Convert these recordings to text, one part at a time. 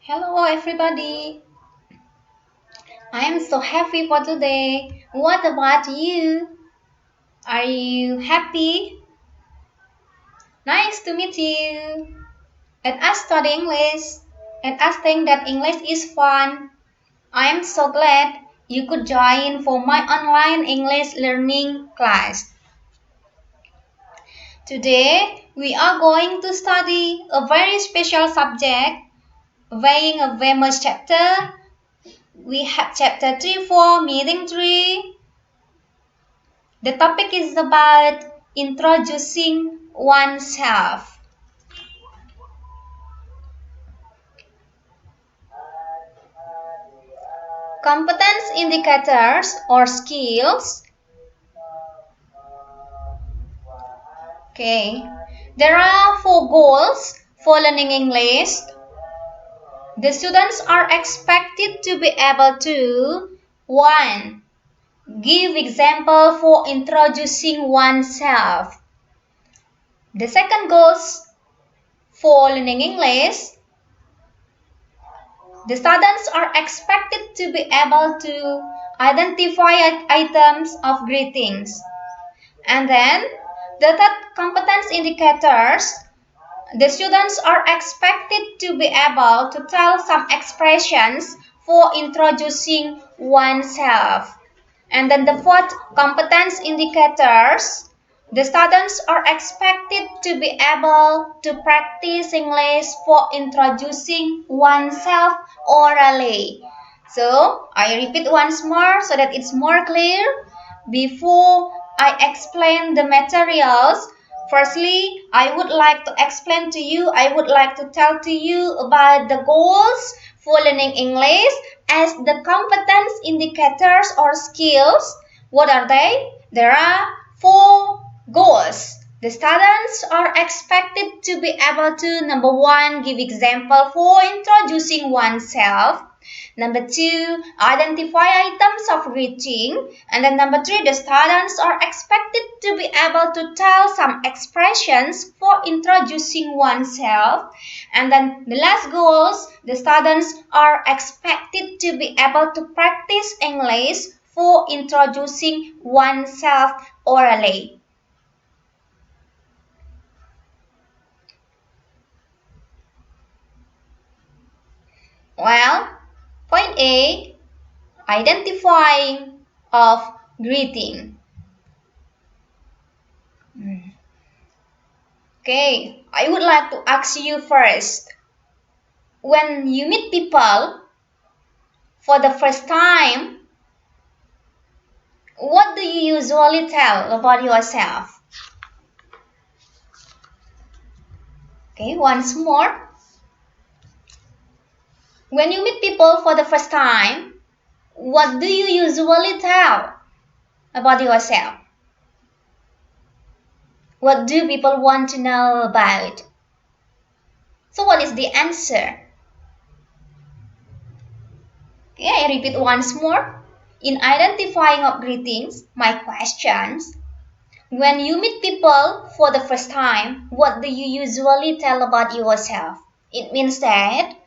Hello everybody. I am so happy for today. What about you? Are you happy? Nice to meet you. And us study English. And us think that English is fun. I am so glad you could join for my online English learning class. Today we are going to study a very special subject, weighing a famous chapter. We have chapter 3 for meeting 3. The topic is about introducing oneself. Competence indicators or skills. Okay. There are 4 goals for learning English. The students are expected to be able to 1. Give example for introducing oneself. The second goal for learning English. The students are expected to be able to identify items of greetings. And then the third competence indicators, the students are expected to be able to tell some expressions for introducing oneself. And then the fourth competence indicators, the students are expected to be able to practice English for introducing oneself orally. So, I repeat once more so that it's more clear. Before I explain the materials, firstly, I would like to explain to you, I would like to tell to you about the goals for learning English as the competence indicators or skills. What are they? There are 4 goals. The students are expected to be able to, number 1, give example for introducing oneself. Number 2, identify items of greeting. And then number 3, the students are expected to be able to tell some expressions for introducing oneself. And then the last goals, the students are expected to be able to practice English for introducing oneself orally. Well, point A, identifying of greeting. Okay, I would like to ask you first. When you meet people for the first time, what do you usually tell about yourself? Okay, once more. When you meet people for the first time, what do you usually tell about yourself? What do people want to know about? So what is the answer? Okay, I repeat once more. In identifying of greetings, my questions. When you meet people for the first time, what do you usually tell about yourself? It means that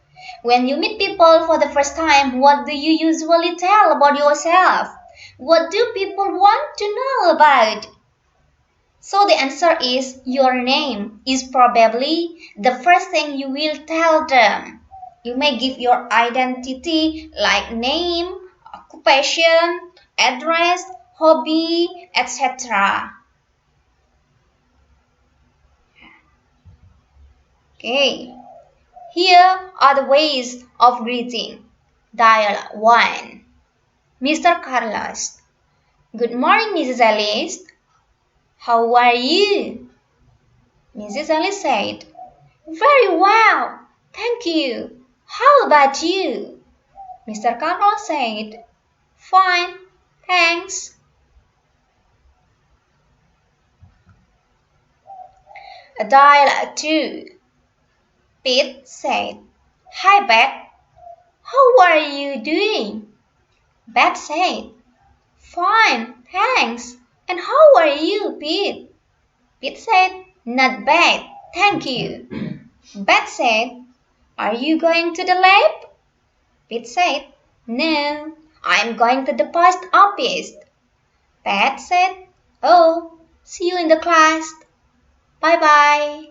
when you meet people for the first time, what do you usually tell about yourself? What do people want to know about? So the answer is your name is probably the first thing you will tell them. You may give your identity like name, occupation, address, hobby, etc. Okay, here are the ways of greeting. Dial 1. Mr. Carlos. Good morning, Mrs. Alice. How are you? Mrs. Alice said. Very well, thank you. How about you? Mr. Carlos said. Fine, thanks. Dial 2. Pete said. Hi, Beth. How are you doing? Beth said. Fine, thanks. And how are you, Pete? Pete said, not bad, thank you. Beth said, Are you going to the lab? Pete said, No, I'm going to the post office. Pat said, Oh, see you in the class. Bye bye.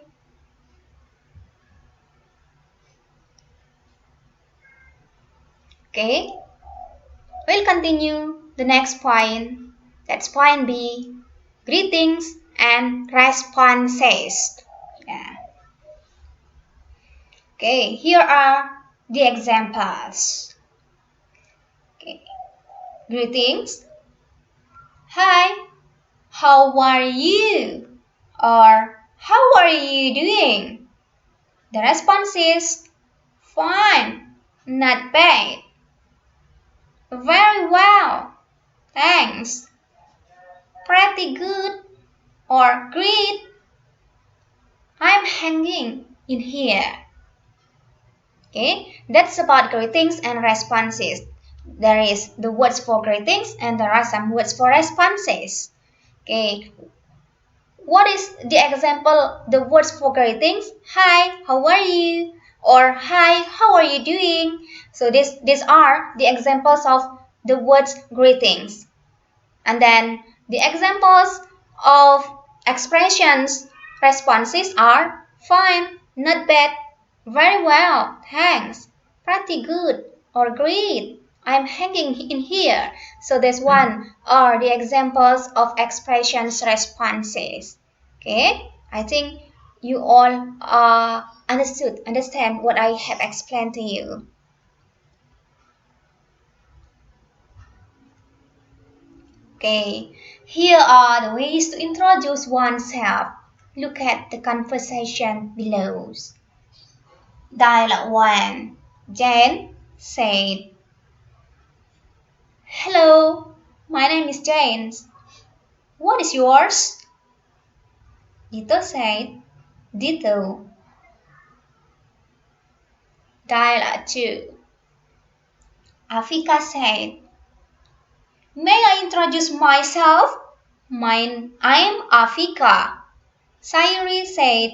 Okay, we'll continue the next point. That's point B. Greetings and responses. Yeah. Okay, here are the examples. Okay. Greetings. Hi, how are you? Or how are you doing? The response is fine, not bad. Very well, thanks. Pretty good or great. I'm hanging in here. Okay, that's about greetings and responses. There is the words for greetings and there are some words for responses. Okay, what is the example, the words for greetings? Hi, how are you? Or hi, how are you doing? So these are the examples of the words greetings. And then the examples of expressions responses are fine, not bad, very well, thanks, pretty good, or great. I'm hanging in here. So this one are the examples of expressions responses. Okay, I think you all understand what I have explained to you. Okay, here are the ways to introduce oneself. Look at the conversation below. Dialogue 1. Jane said, Hello, my name is Jane. What is yours? Dito said, Ditto. Dialogue 2. Afika said, May I introduce myself? I'm Afika. Sayuri said,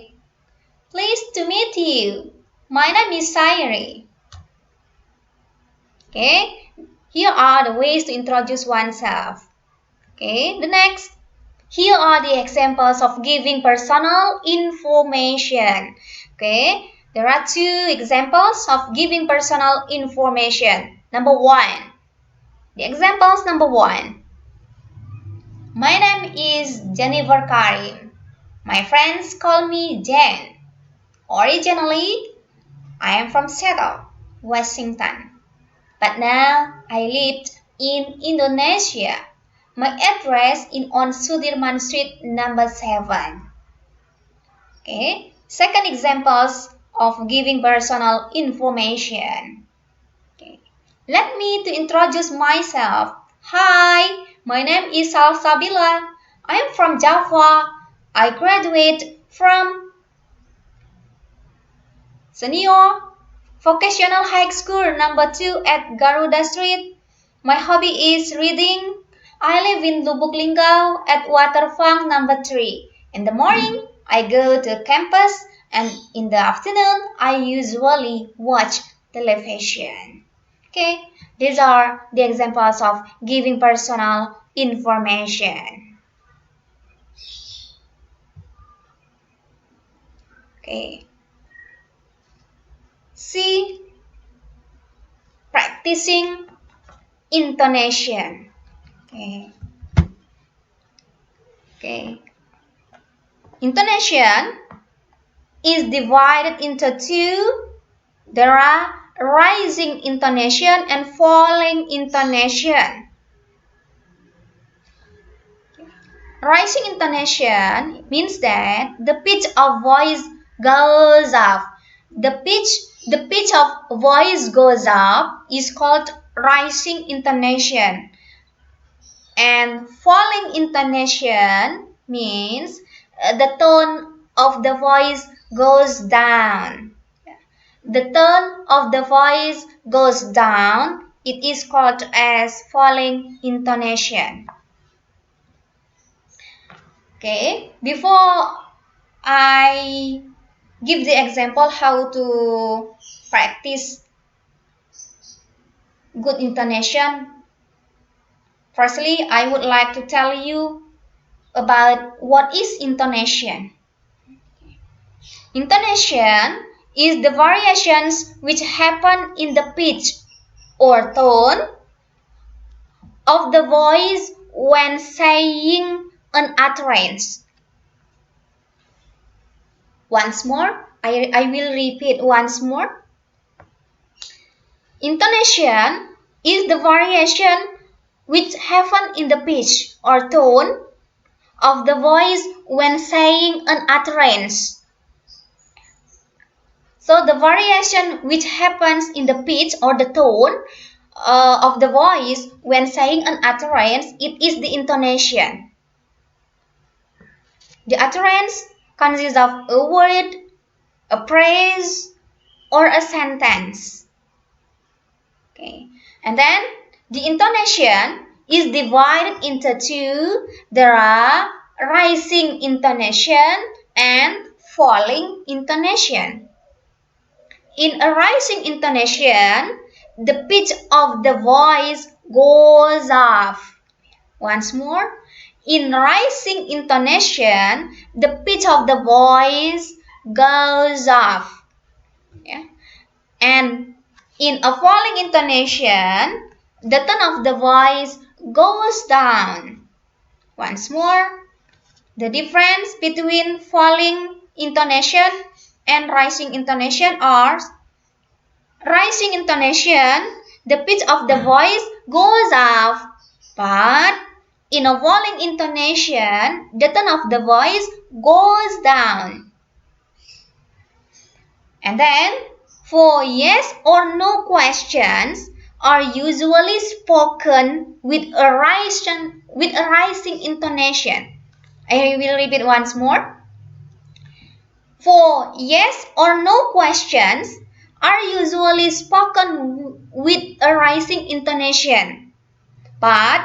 Pleased to meet you. My name is Sayuri. Okay, here are the ways to introduce oneself. Okay, the next. Here are the examples of giving personal information. Okay, there are two examples of giving personal information. Number one. The examples number one. My name is Jennifer Karim. My friends call me Jen. Originally, I am from Seattle, Washington. But now I lived in Indonesia. My address is on Sudirman Street number 7. Okay. Second examples of giving personal information. Okay. Let me to introduce myself. Hi, my name is Salsabila. I am from Java. I graduate from Senior Vocational High School number 2 at Garuda Street. My hobby is reading. I live in Lubuk Linggau at Waterfront number 3. In the morning, I go to campus and in the afternoon, I usually watch television. Okay, these are the examples of giving personal information. Okay. C. Practicing intonation. Okay. Okay. Intonation is divided into two. There are rising intonation and falling intonation. Rising intonation means that the pitch of voice goes up. The pitch of voice goes up is called rising intonation. And falling intonation means the tone of the voice goes down. The tone of the voice goes down. It is called as falling intonation. Okay, before I give the example how to practice good intonation. Firstly, I would like to tell you about what is intonation. Intonation is the variations which happen in the pitch or tone of the voice when saying an utterance. Once more, I will repeat once more. Intonation is the variation which happen in the pitch or tone of the voice when saying an utterance. So the variation which happens in the pitch or the tone of the voice when saying an utterance, it is the intonation. The utterance consists of a word, a phrase, or a sentence. Okay, and then the intonation is divided into two. There are rising intonation and falling intonation. In a rising intonation, the pitch of the voice goes up. Once more, in rising intonation, the pitch of the voice goes up. Yeah. And in a falling intonation, the tone of the voice goes down. Once more, the difference between falling intonation and rising intonation are rising intonation, the pitch of the voice goes up, but in a falling intonation, the tone of the voice goes down. And then, for yes or no questions are usually spoken with a rising intonation. I will repeat once more. For yes or no questions are usually spoken with a rising intonation. But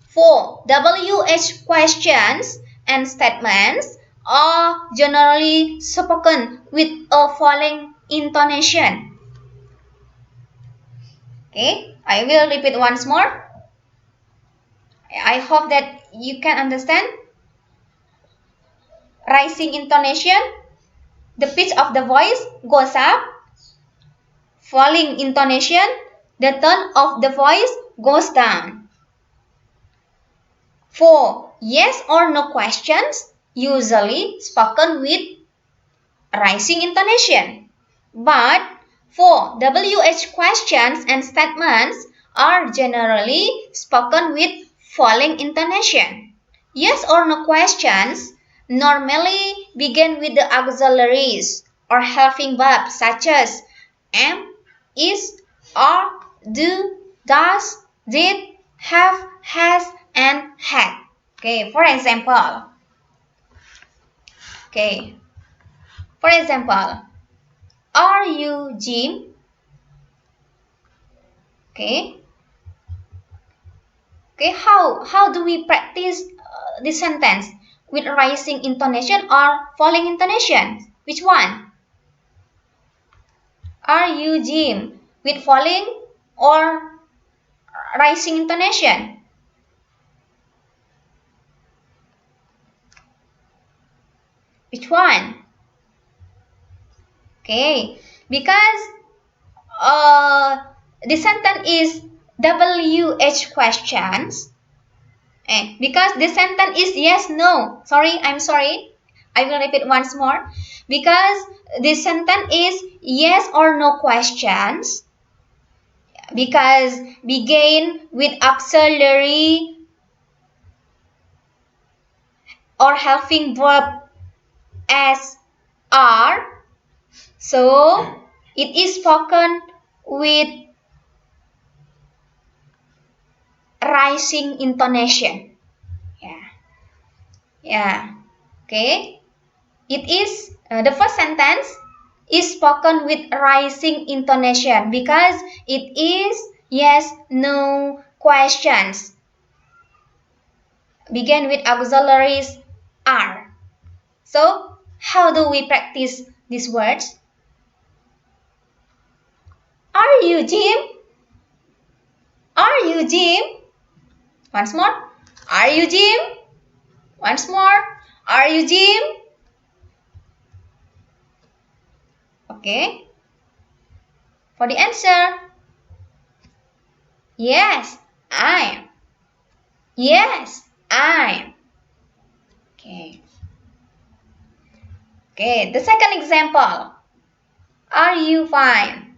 for WH questions and statements are generally spoken with a falling intonation. Okay, I will repeat once more. I hope that you can understand. Rising intonation, the pitch of the voice goes up. Falling intonation, the tone of the voice goes down. For yes or no questions, usually spoken with rising intonation. But for WH questions and statements are generally spoken with falling intonation. Yes or no questions normally begin with the auxiliaries or helping verbs such as am, is, are, do, does, did, have, has, and had. Okay, for example. Okay, for example, are you Jim? Okay. Okay, how do we practice this sentence with rising intonation or falling intonation? Which one? Are you Jim with falling or rising intonation? Which one? Okay, because the sentence is WH questions. Because the sentence is yes, no. I'm sorry. I will repeat once more. Because the sentence is yes or no questions. Because begin with auxiliary or helping verb as are. So it is spoken with rising intonation. Yeah. Okay. It is the first sentence is spoken with rising intonation because it is yes, no questions. Begin with auxiliaries are. So how do we practice these words? Are you Jim? Are you Jim? Once more. Are you Jim? Once more. Are you Jim? Okay. For the answer. Yes, I am. Yes, I am. Okay. Okay, the second example. Are you fine?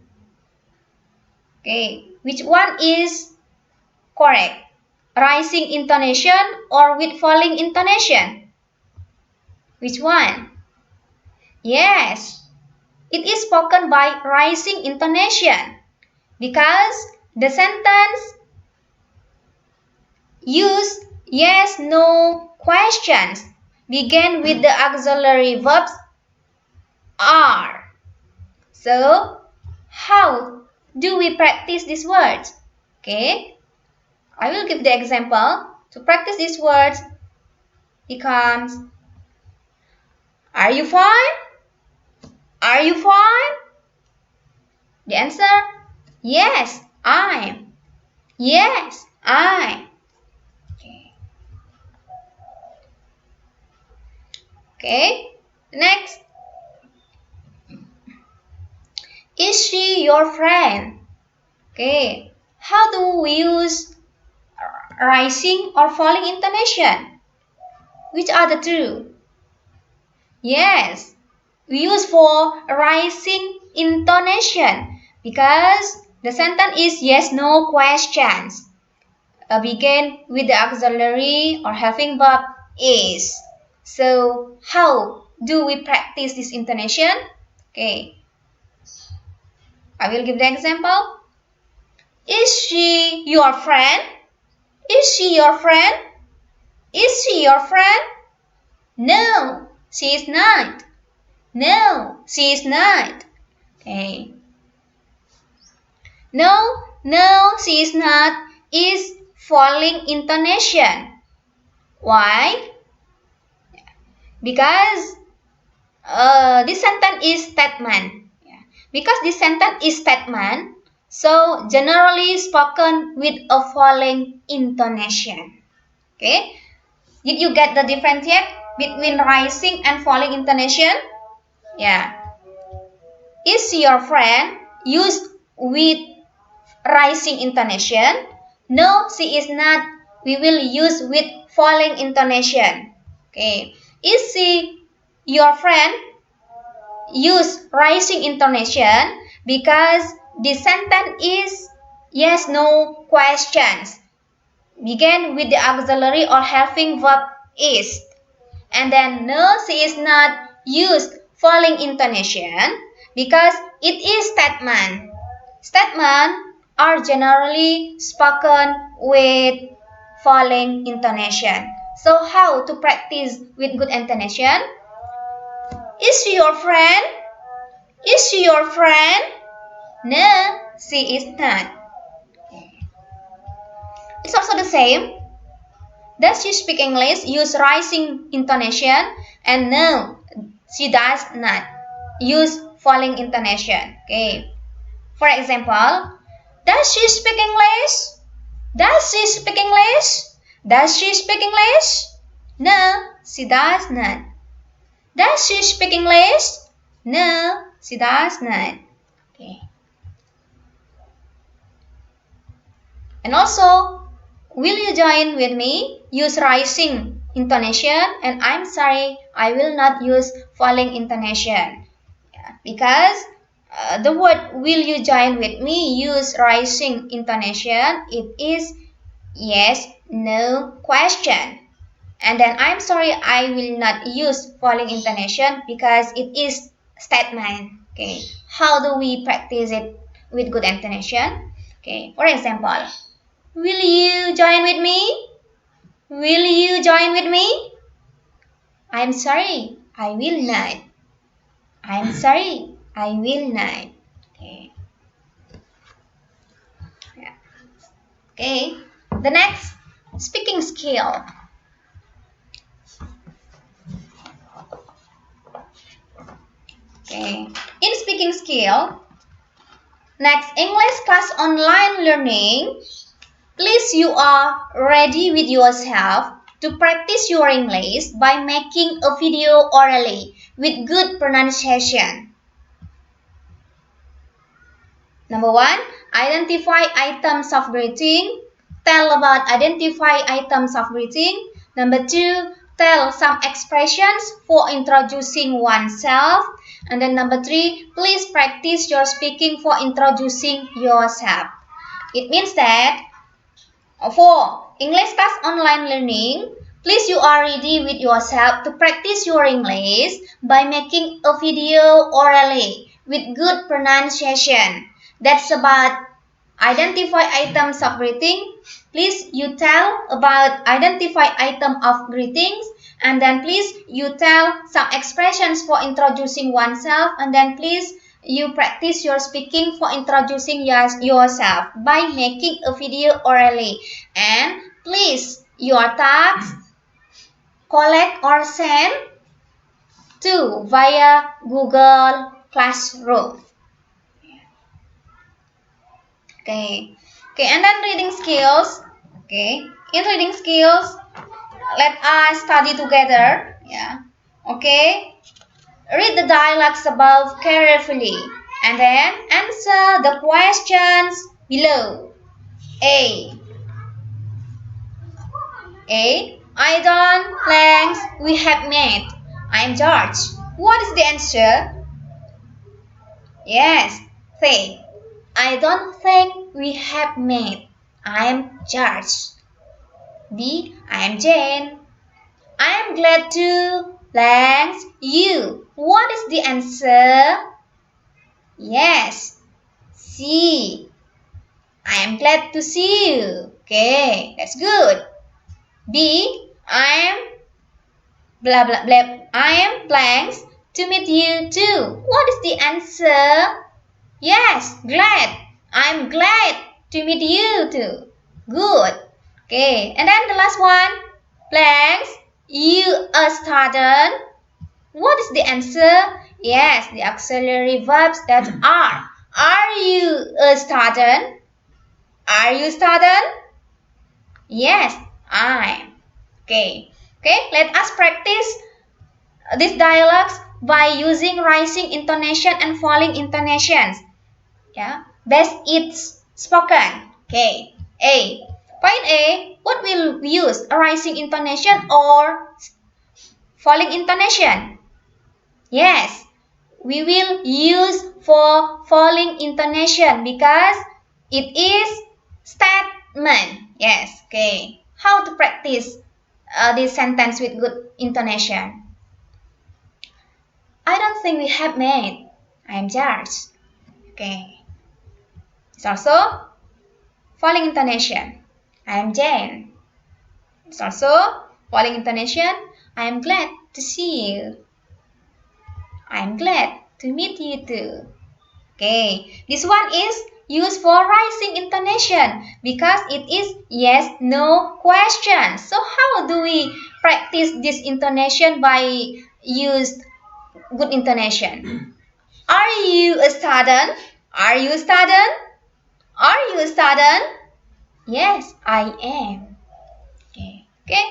Okay, which one is correct? Rising intonation or with falling intonation? Which one? Yes, it is spoken by rising intonation because the sentence use yes, no questions begin with the auxiliary verbs are. So, how do we practice these words? Okay, I will give the example. To practice these words becomes, are you fine? Are you fine? The answer, yes, I'm. Yes, I'm. Okay. Okay. Next. Is she your friend? Okay. How do we use rising or falling intonation? Which are the two? Yes, we use for rising intonation because the sentence is yes, no questions. Begin with the auxiliary or helping verb is. So, how do we practice this intonation? Okay, I will give the example. Is she your friend? Is she your friend? Is she your friend? No, she is not. No, she is not. Okay. No, no, she is not is falling intonation. Why? Because this sentence is statement. Yeah. Because this sentence is statement, so generally spoken with a falling intonation. Okay. Did you get the difference yet between rising and falling intonation? Yeah. Is your friend used with rising intonation? No, she is not. We will use with falling intonation. Okay. Is she your friend? Use rising intonation because the sentence is yes, no questions. Begin with the auxiliary or helping verb is. And then no, she is not used falling intonation because it is statement. Statements are generally spoken with falling intonation. So how to practice with good intonation? Is she your friend? Is she your friend? No, she is not. It's also the same. Does she speak English? Use rising intonation. And no, she does not. Use falling intonation. Okay. For example, does she speak English? Does she speak English? Does she speak English? No, she does not. Does she speak English? No, she does not. Okay. And also, will you join with me? Use rising intonation, and I'm sorry, I will not use falling intonation. Yeah, because the word will you join with me use rising intonation. It is yes, no question. And then I'm sorry, I will not use falling intonation because it is statement. Okay, how do we practice it with good intonation? Okay, for example, will you join with me? Will you join with me? I'm sorry, I will not. I'm sorry, I will not. Okay. Yeah. Okay. The next speaking skill. Okay. In speaking skill, next English class online learning. Please you are ready with yourself to practice your English by making a video orally with good pronunciation. Number 1, identify items of greeting. Tell about identify items of greeting. Number 2, tell some expressions for introducing oneself. And then number 3, please practice your speaking for introducing yourself. It means that for English class online learning, please you are ready with yourself to practice your English by making a video orally with good pronunciation. That's about identify items of greeting. Please you tell about identify item of greetings, and then please you tell some expressions for introducing oneself, and then please you practice your speaking for introducing yourself by making a video orally. And please your task collect or send to via Google Classroom. Okay. Okay, and then reading skills. Okay. In reading skills, let us study together. Yeah. Okay. Read the dialogues above carefully and then answer the questions below. A. I don't plans we have made. I'm George. What is the answer? Yes. C. I don't think we have made. I'm George. B. I'm Jane. I'm glad to thank you. What is the answer? Yes. C. I am glad to see you. Okay, that's good. B. I am blah blah blah. I am planning to meet you too. What is the answer? Yes, glad. I'm glad to meet you too. Good. Okay, and then the last one. Plans. You a student. What is the answer? Yes, the auxiliary verbs that are. Are you a student? Are you a student? Yes, I'm. Okay. Okay, let us practice these dialogues by using rising intonation and falling intonations. Yeah, best it's spoken. Okay. A. Point A. What will we use? A rising intonation or falling intonation? Yes, we will use for falling intonation because it is statement. Yes. Okay. How to practice this sentence with good intonation? I don't think we have made. I'm George. Okay. It's also falling intonation. I'm Jane. It's also falling intonation. I'm glad to see you. I'm glad to meet you too. Okay. This one is used for rising intonation because it is yes, no question. So how do we practice this intonation by use good intonation? Are you a student? Are you a student? Are you a student? Yes, I am. Okay. Okay.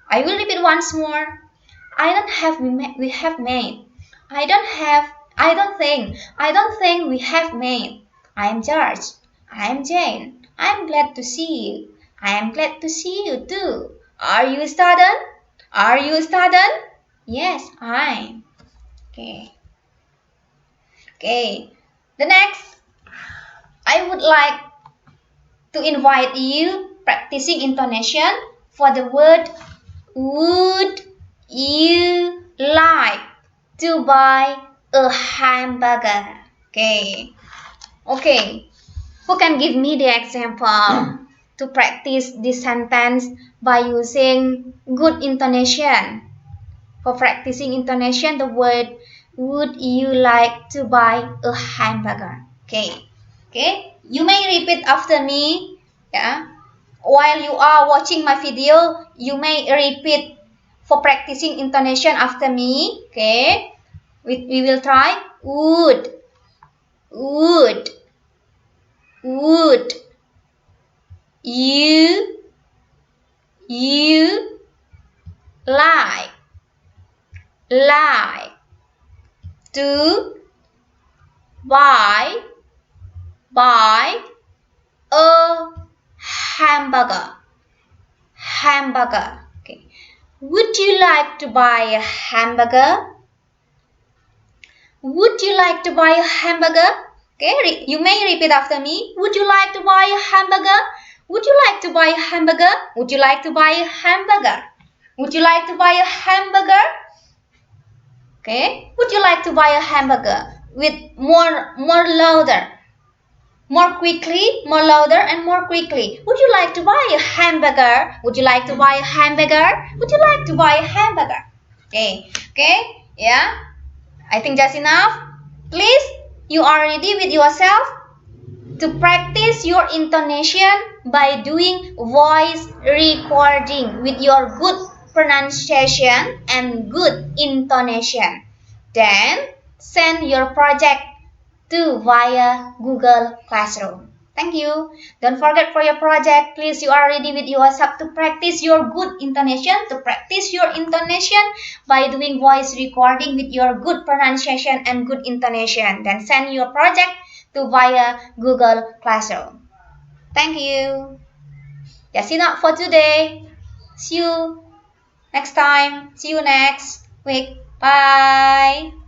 I will repeat once more. I don't have we have made. I don't have I don't think we have made. I am George. I am Jane. I am glad to see you. I am glad to see you too. Are you a student? Are you a student? Yes, I'm. Okay. Okay. The next, I would like to invite you practicing intonation for the word would you like to buy a hamburger? Okay. Okay. Who can give me the example to practice this sentence by using good intonation? For practicing intonation, the word would you like to buy a hamburger? Okay. Okay. You may repeat after me. Yeah. While you are watching my video, you may repeat for practicing intonation after me. Okay. We will try would, would, would. You like, like to buy a hamburger, hamburger. Okay. Would you like to buy a hamburger? Would you like to buy a hamburger? Okay, you may repeat after me. Would you like to buy a hamburger? Would you like to buy a hamburger? Would you like to buy a hamburger? Would you like to buy a hamburger? Okay. Would you like to buy a hamburger? With more louder. More quickly, more louder and more quickly. Would you like to buy a hamburger? Would you like to buy a hamburger? Would you like to buy a hamburger? Okay. Okay. Yeah. I think that's enough. Please, you are ready with yourself to practice your intonation by doing voice recording with your good pronunciation and good intonation. Then send your project to via Google Classroom. Thank you. Don't forget for your project, please you are ready with yourself to practice your good intonation, by doing voice recording with your good pronunciation and good intonation. Then send your project to via Google Classroom. Thank you. That's enough for today. See you next time. See you next week. Bye.